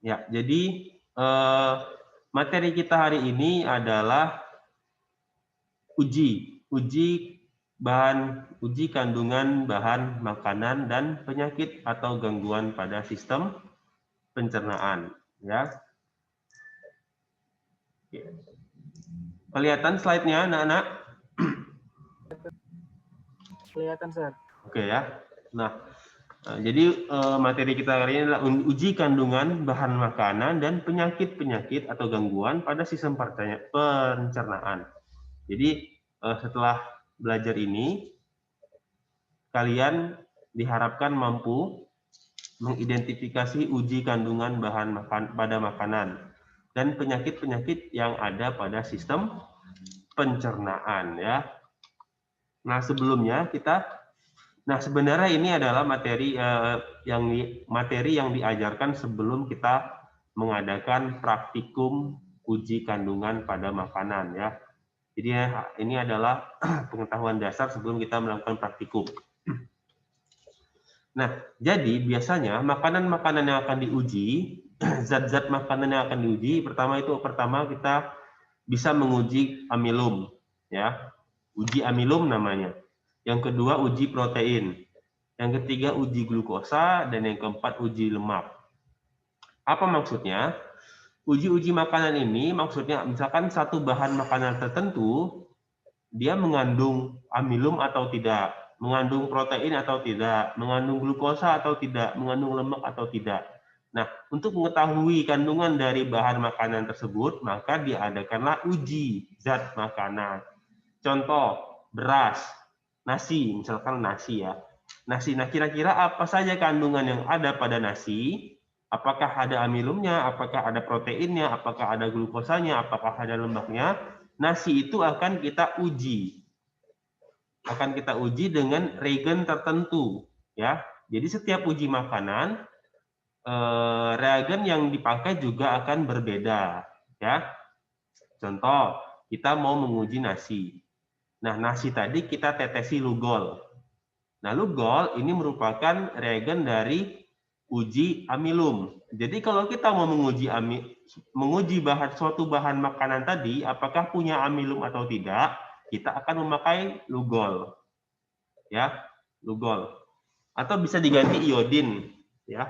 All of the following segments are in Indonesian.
Ya, jadi materi kita hari ini adalah uji kandungan bahan makanan dan penyakit atau gangguan pada sistem pencernaan. Ya, kelihatan slide-nya, anak-anak? Kelihatan, Sir. Oke ya. Nah, jadi materi kita hari ini adalah uji kandungan bahan makanan dan penyakit-penyakit atau gangguan pada sistem pencernaan. Jadi setelah belajar ini, kalian diharapkan mampu mengidentifikasi uji kandungan bahan pada makanan dan penyakit-penyakit yang ada pada sistem pencernaan ya. Nah, sebelumnya sebenarnya ini adalah materi yang diajarkan sebelum kita mengadakan praktikum uji kandungan pada makanan ya. Jadi ini adalah pengetahuan dasar sebelum kita melakukan praktikum. Nah, jadi biasanya makanan-makanan yang akan diuji, zat-zat makanan yang akan diuji, pertama kita bisa menguji amilum, ya, uji amilum namanya. Yang kedua uji protein, yang ketiga uji glukosa, dan yang keempat uji lemak. Apa maksudnya? Uji-uji makanan ini maksudnya misalkan satu bahan makanan tertentu dia mengandung amilum atau tidak, mengandung protein atau tidak, mengandung glukosa atau tidak, mengandung lemak atau tidak. Nah, untuk mengetahui kandungan dari bahan makanan tersebut, maka diadakanlah uji zat makanan. Contoh, beras, nasi, misalkan nasi ya. Nasi, nah kira-kira apa saja kandungan yang ada pada nasi? Apakah ada amilumnya, apakah ada proteinnya, apakah ada glukosanya, apakah ada lemaknya? Nasi itu akan kita uji. Akan kita uji dengan reagen tertentu, ya. Jadi setiap uji makanan, reagen yang dipakai juga akan berbeda, ya. Contoh, kita mau menguji nasi. Nah, nasi tadi kita tetesi lugol. Nah, lugol ini merupakan reagen dari uji amilum. Jadi kalau kita mau menguji suatu bahan makanan tadi, apakah punya amilum atau tidak, kita akan memakai lugol, ya, lugol. Atau bisa diganti iodin, ya,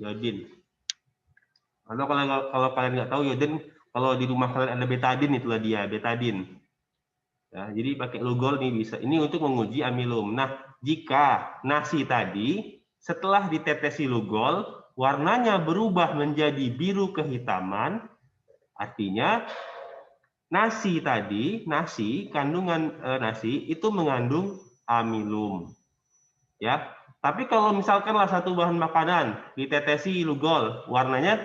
iodin. Atau kalau kalian nggak tahu iodin, kalau di rumah kalian ada betadin, itulah dia, betadin. Ya, jadi pakai lugol nih bisa. Ini untuk menguji amilum. Nah, jika nasi tadi setelah ditetesi lugol, warnanya berubah menjadi biru kehitaman, artinya kandungan nasi itu mengandung amilum. Ya. Tapi kalau misalkanlah satu bahan makanan ditetesi lugol, warnanya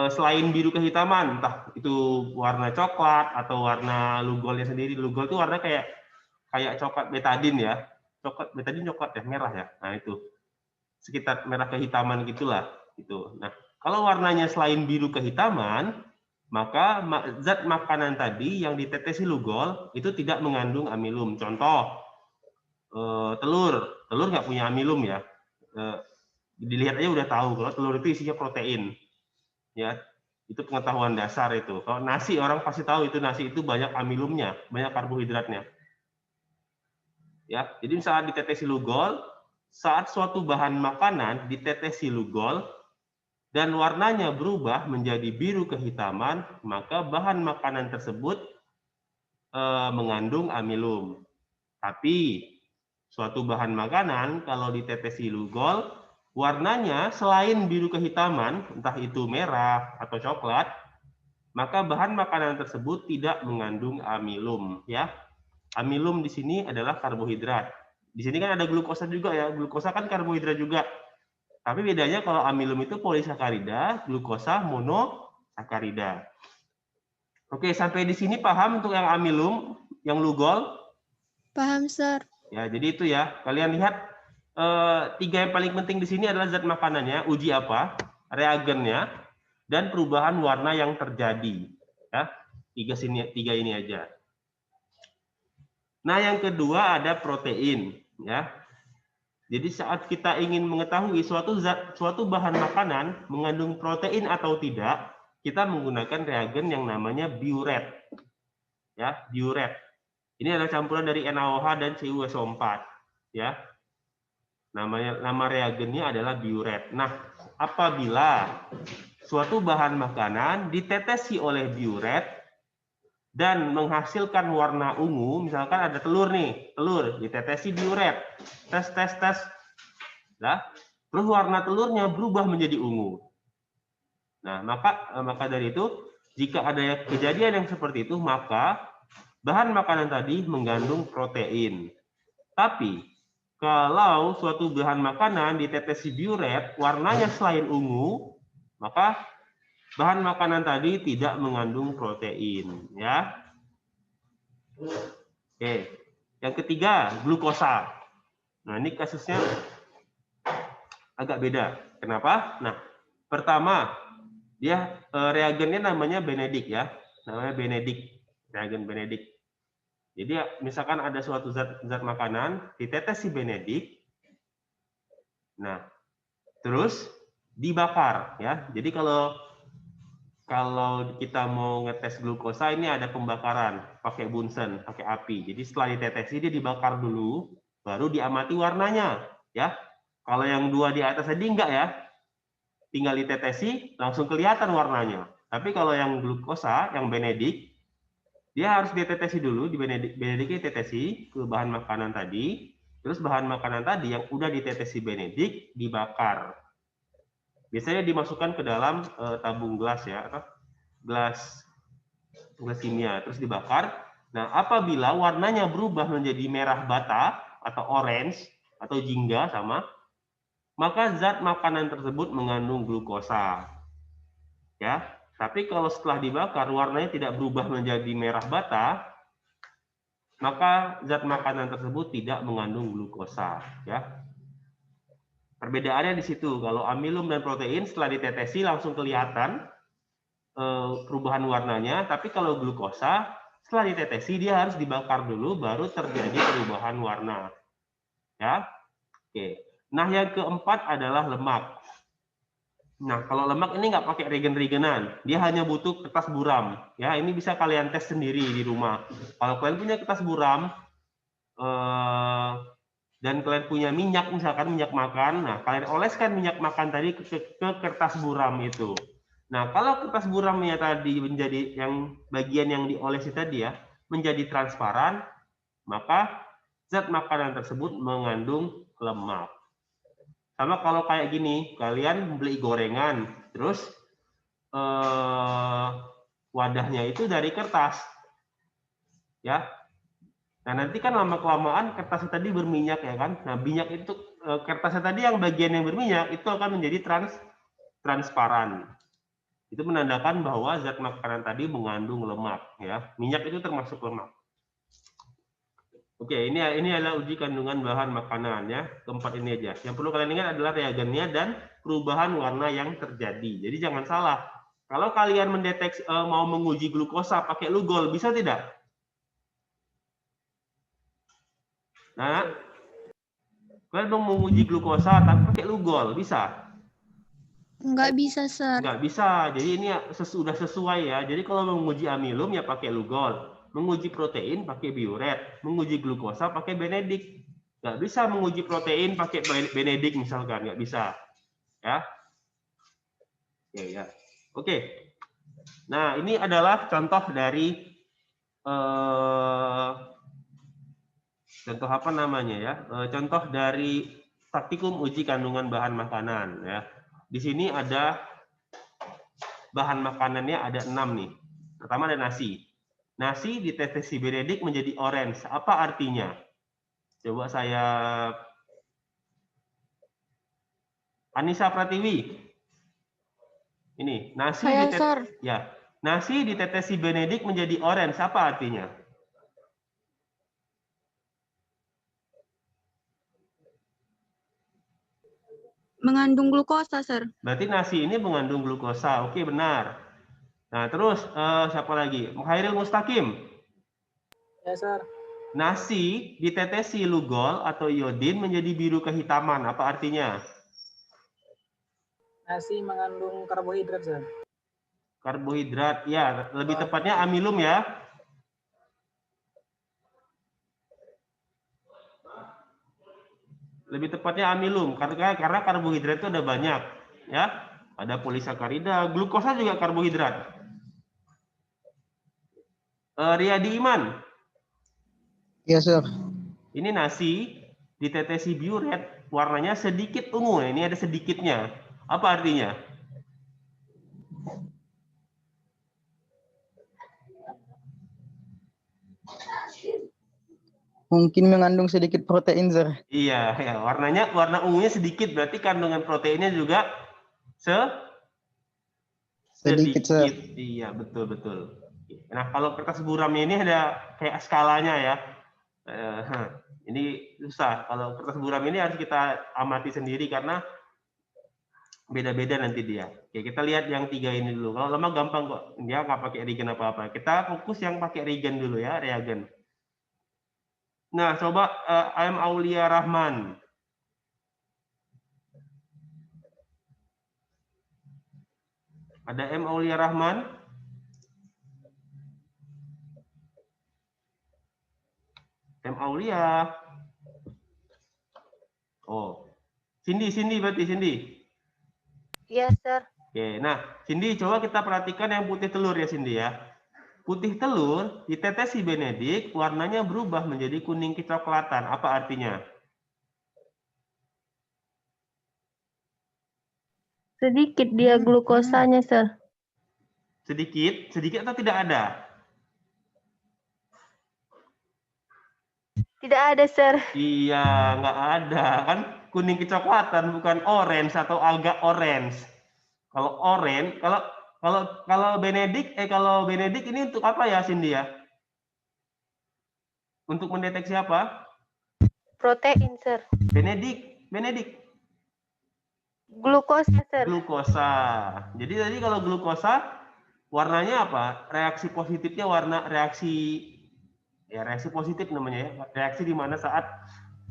selain biru kehitaman, entah itu warna coklat atau warna lugolnya sendiri. Lugol itu warna kayak coklat betadin ya. Betadin coklat ya, merah ya. Nah, itu sekitar merah kehitaman gitulah gitu. Nah, kalau warnanya selain biru kehitaman, maka zat makanan tadi yang ditetesi lugol itu tidak mengandung amilum. Contoh, telur nggak punya amilum ya. Dilihat aja udah tahu kalau telur itu isinya protein. Ya, itu pengetahuan dasar itu. Kalau nasi, orang pasti tahu itu nasi itu banyak amilumnya, banyak karbohidratnya. Ya, jadi saat ditetesi lugol, saat suatu bahan makanan ditetesi lugol dan warnanya berubah menjadi biru kehitaman, maka bahan makanan tersebut mengandung amilum. Tapi suatu bahan makanan kalau ditetesi lugol, warnanya selain biru kehitaman, entah itu merah atau coklat, maka bahan makanan tersebut tidak mengandung amilum, ya. Amilum di sini adalah karbohidrat. Di sini kan ada glukosa juga ya. Glukosa kan karbohidrat juga. Tapi bedanya kalau amilum itu polisakarida, glukosa monosakarida. Oke, sampai di sini paham untuk yang amilum, yang lugol? Paham, Sir. Ya, jadi itu ya. Kalian lihat tiga yang paling penting di sini adalah zat makanannya, uji apa, reagennya, dan perubahan warna yang terjadi. Ya, tiga ini aja. Nah, yang kedua ada protein. Ya, Jadi saat kita ingin mengetahui suatu bahan makanan mengandung protein atau tidak, kita menggunakan reagen yang namanya biuret. Ya, biuret. Ini adalah campuran dari NaOH dan CuSO4. Ya. Nama reagennya adalah biuret. Nah, apabila suatu bahan makanan ditetesi oleh biuret dan menghasilkan warna ungu, misalkan ada telur nih, telur ditetesi biuret, tes. Nah, terus warna telurnya berubah menjadi ungu. Nah, maka dari itu, jika ada kejadian yang seperti itu, maka bahan makanan tadi mengandung protein. Tapi kalau suatu bahan makanan ditetesi biuret, warnanya selain ungu, maka bahan makanan tadi tidak mengandung protein. Ya. Oke. Yang ketiga, glukosa. Nah, ini kasusnya agak beda. Kenapa? Nah, pertama, dia reagennya namanya Benedict ya. Namanya Benedict. Reagen Benedict. Jadi misalkan ada suatu zat makanan ditetesi Benedict, nah terus dibakar ya. Jadi kalau kita mau ngetes glukosa ini ada pembakaran pakai Bunsen, pakai api. Jadi setelah ditetesi dia dibakar dulu, baru diamati warnanya ya. Kalau yang dua di atas tadi enggak ya, tinggal ditetesi langsung kelihatan warnanya. Tapi kalau yang glukosa, yang Benedict, dia harus ditetesi dulu, di Benedict ditetesi ke bahan makanan tadi, terus bahan makanan tadi yang udah ditetesi Benedict dibakar. Biasanya dimasukkan ke dalam tabung gelas ya, atau gelas kimia, terus dibakar. Nah, apabila warnanya berubah menjadi merah bata atau orange atau jingga sama, maka zat makanan tersebut mengandung glukosa. Ya. Tapi kalau setelah dibakar warnanya tidak berubah menjadi merah bata, maka zat makanan tersebut tidak mengandung glukosa. Ya. Perbedaannya di situ. Kalau amilum dan protein setelah ditetesi langsung kelihatan perubahan warnanya, tapi kalau glukosa setelah ditetesi dia harus dibakar dulu baru terjadi perubahan warna. Ya. Oke. Nah, yang keempat adalah lemak. Nah, kalau lemak ini nggak pakai regen-regenan, dia hanya butuh kertas buram. Ya, ini bisa kalian tes sendiri di rumah. Kalau kalian punya kertas buram dan kalian punya minyak, misalkan minyak makan, nah kalian oleskan minyak makan tadi ke kertas buram itu. Nah, kalau kertas buramnya tadi menjadi yang bagian yang diolesi tadi ya menjadi transparan, maka zat makanan tersebut mengandung lemak. Sama kalau kayak gini, kalian beli gorengan, terus wadahnya itu dari kertas, ya. Nah nanti kan lama-kelamaan kertasnya tadi berminyak ya kan. Nah minyak itu kertasnya tadi yang bagian yang berminyak itu akan menjadi transparan. Itu menandakan bahwa zat makanan tadi mengandung lemak, ya. Minyak itu termasuk lemak. Oke, ini adalah uji kandungan bahan makanan ya. Keempat ini aja. Yang perlu kalian ingat adalah reagennya dan perubahan warna yang terjadi. Jadi jangan salah. Kalau kalian mendeteksi mau menguji glukosa pakai Lugol, bisa tidak? Nah, kalian mau menguji glukosa tapi pakai Lugol, bisa? Enggak bisa, Sir. Enggak bisa. Jadi ini sudah sesuai ya. Jadi kalau menguji amilum ya pakai Lugol. Menguji protein pakai biuret, menguji glukosa pakai Benedict. Nggak bisa menguji protein pakai Benedict misalkan, nggak bisa. Ya. Ya. Oke. Nah, ini adalah contoh dari contoh apa namanya ya? Contoh dari praktikum uji kandungan bahan makanan ya. Di sini ada bahan makanannya ada 6 nih. Pertama ada nasi. Nasi ditetesi Benedict menjadi orange. Apa artinya? Coba saya Anissa Pratiwi. Ini nasi nasi ditetesi Benedict menjadi orange. Apa artinya? Mengandung glukosa, Sir. Berarti nasi ini mengandung glukosa. Oke, benar. Nah, terus siapa lagi? Muhairil Mustaqim. Ya, Sir. Nasi ditetesi lugol atau iodin menjadi biru kehitaman. Apa artinya? Nasi mengandung karbohidrat, Sir. Karbohidrat. Ya, lebih tepatnya amilum ya. Lebih tepatnya amilum karena karbohidrat itu ada banyak, ya. Ada polisakarida, glukosa juga karbohidrat. Riyadi Iman. Iya, Sir. Ini nasi ditetesi biuret, warnanya sedikit ungu. Ini ada sedikitnya. Apa artinya? Mungkin mengandung sedikit protein, Sir. Iya, ya, warna ungunya sedikit, berarti kandungan proteinnya juga Sedikit, Sir. Iya, betul betul. Nah, kalau kertas buram ini ada kayak skalanya ya. Ini susah. Kalau kertas buram ini harus kita amati sendiri karena beda-beda nanti dia. Oke, kita lihat yang 3 ini dulu. Kalau lama gampang kok. Dia nggak pakai reagen apa-apa. Kita fokus yang pakai reagen dulu ya, reagen. Nah, coba AM Aulia Rahman. Ada M Aulia Rahman? M Aulia. Oh. Cindy berarti Cindy. Iya, Sir. Oke, nah Cindy coba kita perhatikan yang putih telur ya Cindy ya. Putih telur ditetesi Benedik, warnanya berubah menjadi kuning kecoklatan. Apa artinya? Sedikit dia glukosanya, Sir. Sedikit atau tidak ada? Tidak ada, Sir. Iya, nggak ada. Kan kuning kecoklatan, bukan orange atau agak orange. Kalau orange, kalau Benedik ini untuk apa ya Cindy ya? Untuk mendeteksi apa? Protein, Sir. Benedik. Glukosa, Sir. Glukosa. Jadi tadi kalau glukosa warnanya apa? Reaksi positifnya warna reaksi positif namanya ya. Reaksi di mana saat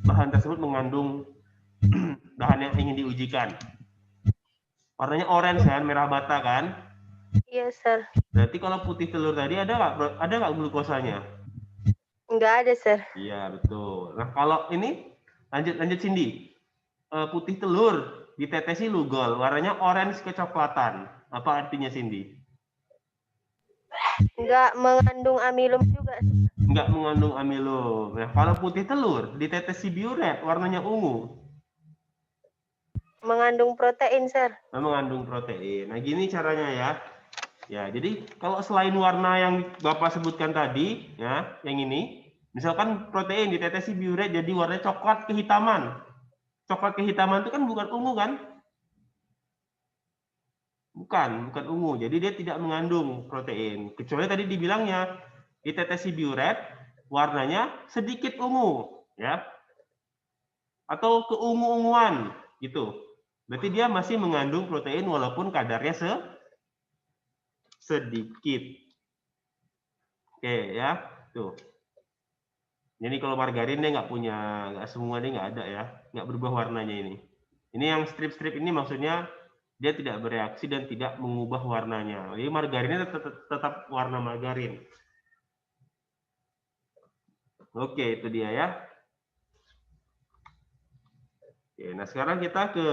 bahan tersebut mengandung bahan yang ingin diujikan. Warnanya orange kan, merah bata kan? Iya, Sir. Berarti kalau putih telur tadi ada nggak glukosanya? Enggak ada, Sir. Iya, betul. Nah, kalau ini lanjut Cindy. Putih telur ditetesi lugol, warnanya orange kecoklatan. Apa artinya Cindy? Enggak mengandung amilum juga, Sir. Enggak mengandung amilum. Nah, kalau putih telur ditetesi biuret, warnanya ungu. Mengandung protein, Sir. Mengandung protein. Nah, gini caranya ya. Ya, jadi kalau selain warna yang Bapak sebutkan tadi, ya, yang ini, misalkan protein ditetesi biuret jadi warnanya coklat kehitaman. Coklat kehitaman itu kan bukan ungu kan? Bukan ungu. Jadi dia tidak mengandung protein. Kecuali tadi dibilangnya ditetesi biuret, warnanya sedikit ungu, ya. Atau keungu-unguan, gitu. Berarti dia masih mengandung protein walaupun kadarnya sedikit. Oke ya, tuh. Jadi kalau margarin dia nggak semua dia nggak ada ya, nggak berubah warnanya ini. Ini yang strip-strip ini maksudnya dia tidak bereaksi dan tidak mengubah warnanya. Jadi margarinnya tetap warna margarin. Oke, itu dia ya. Oke, nah sekarang kita ke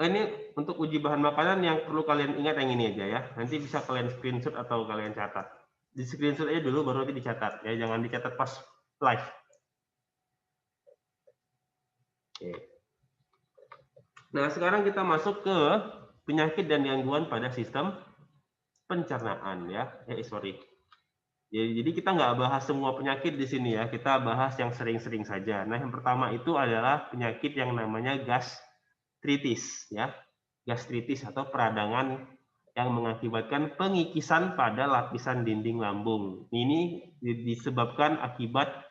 ini untuk uji bahan makanan yang perlu kalian ingat yang ini aja ya. Nanti bisa kalian screenshot atau kalian catat. Di screenshot aja dulu baru nanti dicatat ya, jangan dicatat pas live. Oke. Nah, sekarang kita masuk ke penyakit dan gangguan pada sistem pencernaan ya. Sorry. Jadi kita nggak bahas semua penyakit di sini ya, kita bahas yang sering-sering saja. Nah, yang pertama itu adalah penyakit yang namanya gastritis ya. Gastritis atau peradangan yang mengakibatkan pengikisan pada lapisan dinding lambung. Ini disebabkan akibat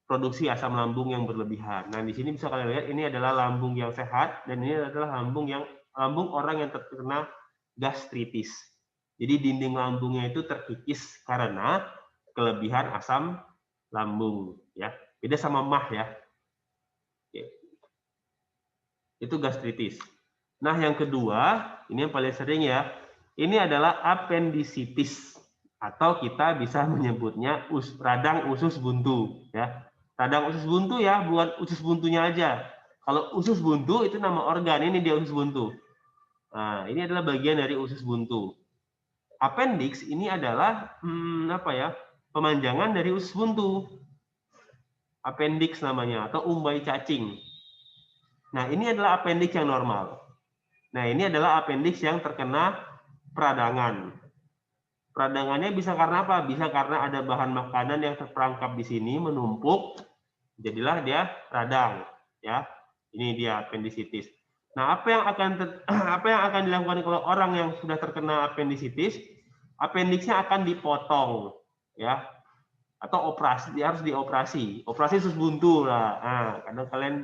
produksi asam lambung yang berlebihan. Nah, di sini bisa kalian lihat ini adalah lambung yang sehat dan ini adalah lambung orang yang terkena gastritis. Jadi dinding lambungnya itu terkikis karena kelebihan asam lambung, ya. Beda sama MAH ya. Oke. Itu gastritis. Nah, yang kedua, ini yang paling sering ya. Ini adalah appendicitis atau kita bisa menyebutnya radang usus buntu, ya. Radang usus buntu ya, bukan usus buntunya aja. Kalau usus buntu itu nama organ, ini dia usus buntu. Nah, ini adalah bagian dari usus buntu. Appendix ini adalah pemanjangan dari usus buntu. Appendix namanya atau umbai cacing. Nah, ini adalah appendix yang normal. Nah, ini adalah appendix yang terkena peradangan. Peradangannya bisa karena apa? Bisa karena ada bahan makanan yang terperangkap di sini menumpuk, jadilah dia radang, ya. Ini dia appendicitis. Nah, apa yang akan dilakukan kalau orang yang sudah terkena appendicitis? Appendixnya akan dipotong, ya. Atau operasi, dia harus dioperasi. Operasi usus buntu lah. Nah, kadang kalian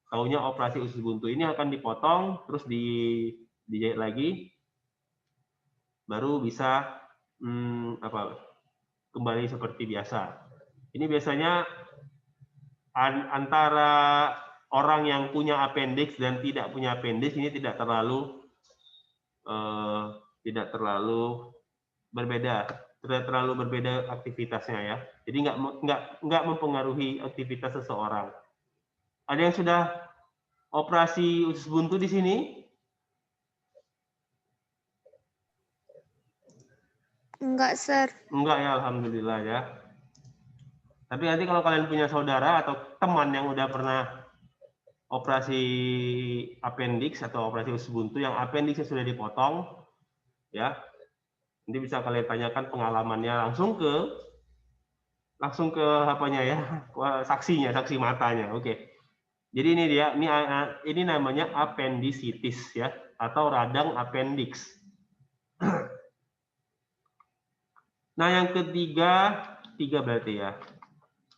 taunya operasi usus buntu ini akan dipotong, terus dijahit lagi, baru bisa kembali seperti biasa. Ini biasanya antara orang yang punya appendix dan tidak punya appendix ini tidak terlalu berbeda, tidak terlalu berbeda aktivitasnya ya. Jadi nggak mempengaruhi aktivitas seseorang. Ada yang sudah operasi usus buntu di sini? Enggak, Sir. Enggak ya, alhamdulillah ya. Tapi nanti kalau kalian punya saudara atau teman yang udah pernah operasi appendix atau operasi usus buntu yang appendixnya sudah dipotong, ya, nanti bisa kalian tanyakan pengalamannya langsung ke apanya ya, saksi matanya. Oke. Jadi ini dia, ini namanya appendicitis ya, atau radang appendix. Nah, yang tiga berarti ya.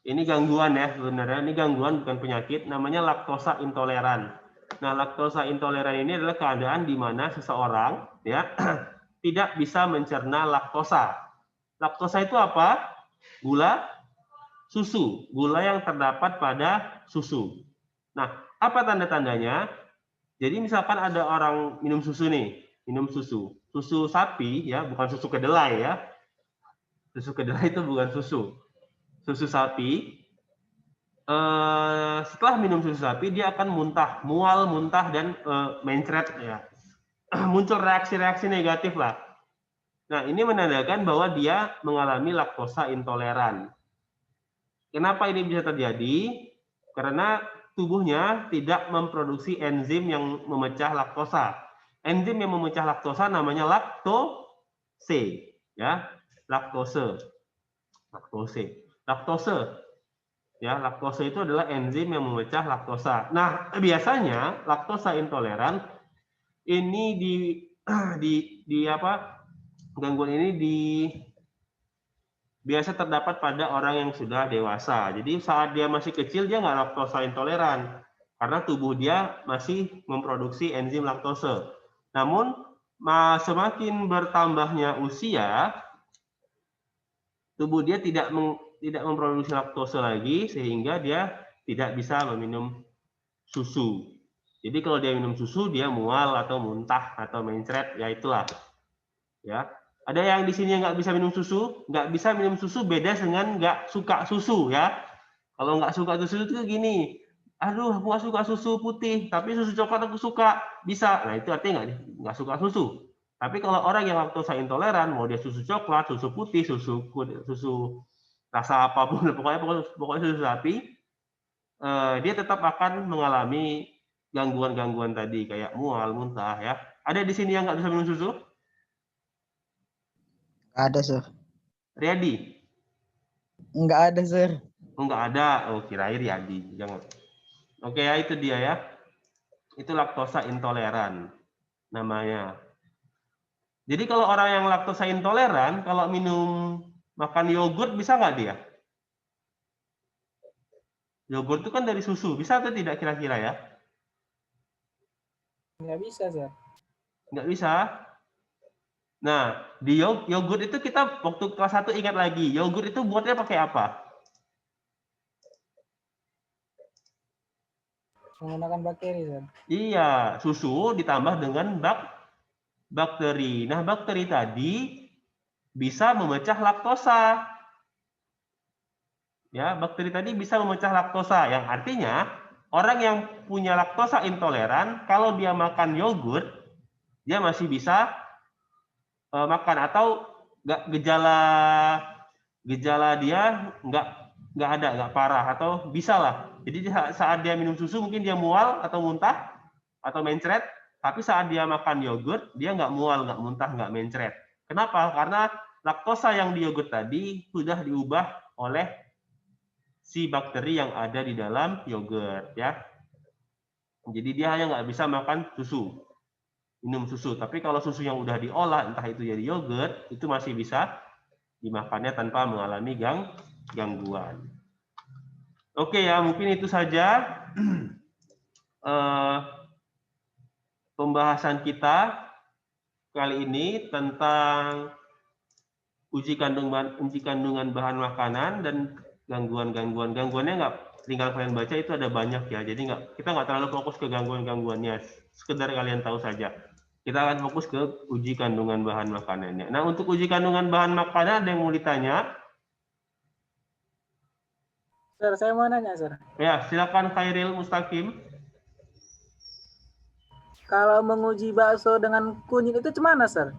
Ini gangguan ya, sebenarnya ini gangguan bukan penyakit, namanya laktosa intoleran. Nah, laktosa intoleran ini adalah keadaan di mana seseorang ya tidak bisa mencerna laktosa. Laktosa itu apa? Gula susu, gula yang terdapat pada susu. Nah, apa tanda-tandanya? Jadi misalkan ada orang minum susu nih, susu sapi ya, bukan susu kedelai ya. Susu kedelai itu bukan susu. Susu sapi, setelah minum susu sapi dia akan mual, muntah dan mencret ya. Muncul reaksi-reaksi negatif lah. Nah, ini menandakan bahwa dia mengalami laktosa intoleran. Kenapa ini bisa terjadi? Karena tubuhnya tidak memproduksi enzim yang memecah laktosa. Enzim yang memecah laktosa namanya laktose, ya, laktose. Ya, laktose itu adalah enzim yang memecah laktosa. Nah, biasanya laktosa intoleran ini gangguan ini biasa terdapat pada orang yang sudah dewasa. Jadi saat dia masih kecil dia nggak laktosa intoleran karena tubuh dia masih memproduksi enzim laktose. Namun semakin bertambahnya usia, tubuh dia tidak memproduksi laktose lagi sehingga dia tidak bisa meminum susu. Jadi kalau dia minum susu dia mual atau muntah atau mencret, ya itulah. Ya. Ada yang di sini yang nggak bisa minum susu, beda dengan nggak suka susu ya. Kalau nggak suka susu itu gini, aduh aku nggak suka susu putih, tapi susu coklat aku suka, bisa. Nah itu artinya nggak suka susu. Tapi kalau orang yang laktosa intoleran, mau dia susu coklat, susu putih, susu rasa apapun, pokoknya susu sapi, dia tetap akan mengalami gangguan-gangguan tadi kayak mual, muntah ya. Ada di sini yang nggak bisa minum susu? Ada, Sir. Riyadi? Nggak ada, Sir. Oh, nggak ada. Oh, kirain Riyadi. Jangan. Oke ya, itu dia ya. Itu laktosa intoleran namanya. Jadi kalau orang yang laktosa intoleran, kalau makan yogurt bisa nggak dia? Yogurt itu kan dari susu. Bisa atau tidak kira-kira ya? Nggak bisa, Sir. Nggak bisa. Nah, di yogurt itu kita waktu kelas 1 ingat lagi, yogurt itu buatnya pakai apa? Menggunakan bakteri, Sir. Iya, susu ditambah dengan bakteri. Nah, bakteri tadi bisa memecah laktosa. Ya, bakteri tadi bisa memecah laktosa, yang artinya orang yang punya laktosa intoleran, kalau dia makan yogurt, dia masih bisa makan, atau gejala dia nggak ada, nggak parah, atau bisa lah. Jadi saat dia minum susu mungkin dia mual atau muntah atau mencret, tapi saat dia makan yogurt dia nggak mual, nggak muntah, nggak mencret. Kenapa? Karena laktosa yang di yogurt tadi sudah diubah oleh si bakteri yang ada di dalam yogurt, ya. Jadi dia hanya nggak bisa makan susu, minum susu. Tapi kalau susu yang udah diolah, entah itu jadi yogurt, itu masih bisa dimakannya tanpa mengalami gangguan. Oke ya, mungkin itu saja pembahasan kita kali ini tentang uji kandungan bahan makanan dan gangguannya nggak tinggal kalian baca, itu ada banyak ya. Jadi kita nggak terlalu fokus ke gangguannya, sekedar kalian tahu saja. Kita akan fokus ke uji kandungan bahan makanannya. Nah, untuk uji kandungan bahan makanan ada yang mau ditanya? Sir, saya mau nanya, Sir. Ya, silakan Khairil Mustaqim. Kalau menguji bakso dengan kunyit itu gimana, Sir?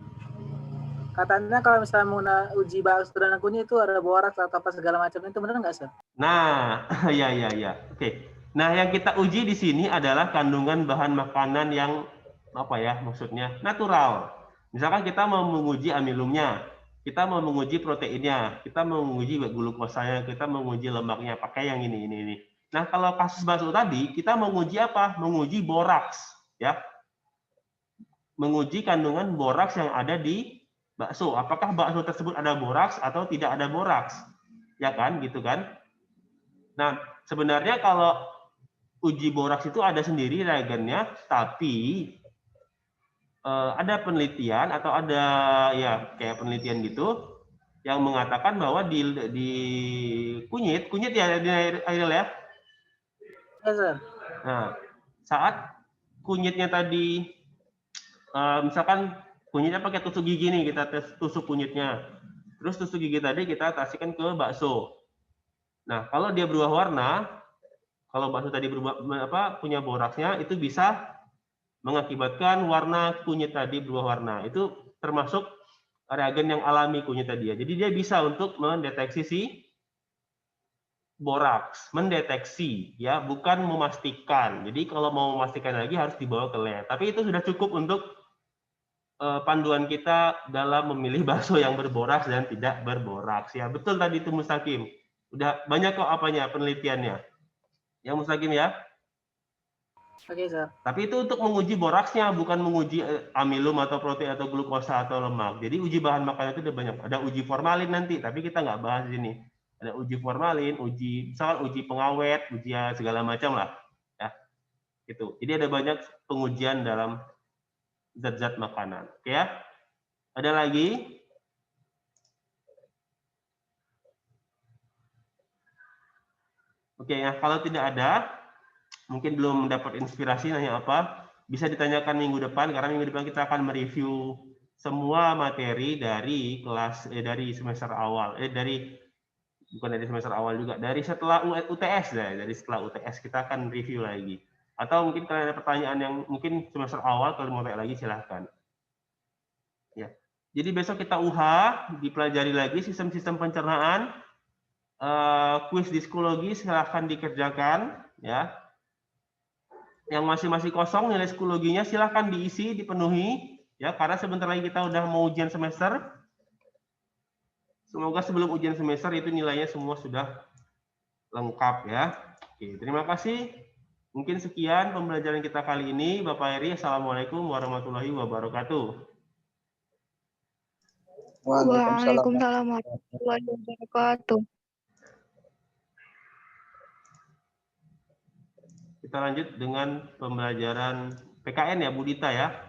Katanya kalau misalnya mau uji bakso dengan kunyit itu ada boraks atau apa segala macam, itu benar nggak, Sir? Nah, ya. Oke. Nah, yang kita uji di sini adalah kandungan bahan makanan yang apa ya, maksudnya natural. Misalkan kita mau menguji amilumnya, kita mau menguji proteinnya, kita mau menguji glukosanya, kita mau menguji lemaknya, pakai yang ini. Nah, kalau kasus bakso tadi, kita menguji apa? Menguji boraks, ya. Menguji kandungan boraks yang ada di bakso. Apakah bakso tersebut ada boraks atau tidak ada boraks? Ya kan, gitu kan? Nah, sebenarnya kalau uji boraks itu ada sendiri reagennya, tapi ada penelitian atau ada ya kayak penelitian gitu yang mengatakan bahwa di kunyit ya, di air ya. Ya, Sir. Nah, saat kunyitnya tadi misalkan kunyitnya pakai tusuk gigi nih, kita tusuk kunyitnya. Terus tusuk gigi tadi kita kasihkan ke bakso. Nah, kalau dia berubah warna, kalau bakso tadi punya boraksnya, itu bisa mengakibatkan warna kunyit tadi berubah warna. Itu termasuk reagen yang alami kunyit tadi ya. Jadi dia bisa untuk mendeteksi si boraks, mendeteksi ya, bukan memastikan. Jadi kalau mau memastikan lagi harus dibawa ke lab. Tapi itu sudah cukup untuk panduan kita dalam memilih bakso yang berboraks dan tidak berboraks ya. Betul tadi itu Mustaqim. Udah banyak kok penelitiannya. Ya Mustaqim ya. Oke, Sir. Tapi itu untuk menguji boraksnya, bukan menguji amilum atau protein atau glukosa atau lemak. Jadi uji bahan makanan itu ada banyak. Ada uji formalin nanti, tapi kita nggak bahas di sini. Ada uji formalin, misalkan uji pengawet, uji segala macam lah. Ya, gitu. Jadi ada banyak pengujian dalam zat-zat makanan. Oke ya? Ada lagi? Oke ya, kalau tidak ada, mungkin belum mendapat inspirasi nanya apa, bisa ditanyakan minggu depan, karena minggu depan kita akan mereview semua materi dari dari semester awal, bukan dari semester awal juga, dari setelah UTS dari setelah UTS kita akan review lagi. Atau mungkin kalian ada pertanyaan yang mungkin semester awal, kalau mau tanya lagi silahkan. Ya. Jadi besok kita UH, dipelajari lagi sistem-sistem pencernaan, kuis psikologi silahkan dikerjakan, ya. Yang masih kosong nilai psikologinya silahkan diisi, dipenuhi, ya, karena sebentar lagi kita udah mau ujian semester. Semoga sebelum ujian semester itu nilainya semua sudah lengkap ya. Oke, terima kasih. Mungkin sekian pembelajaran kita kali ini. Bapak Heri, Assalamualaikum warahmatullahi wabarakatuh. Waalaikumsalam warahmatullahi wabarakatuh. Kita lanjut dengan pembelajaran PKN ya, Bu Dita ya.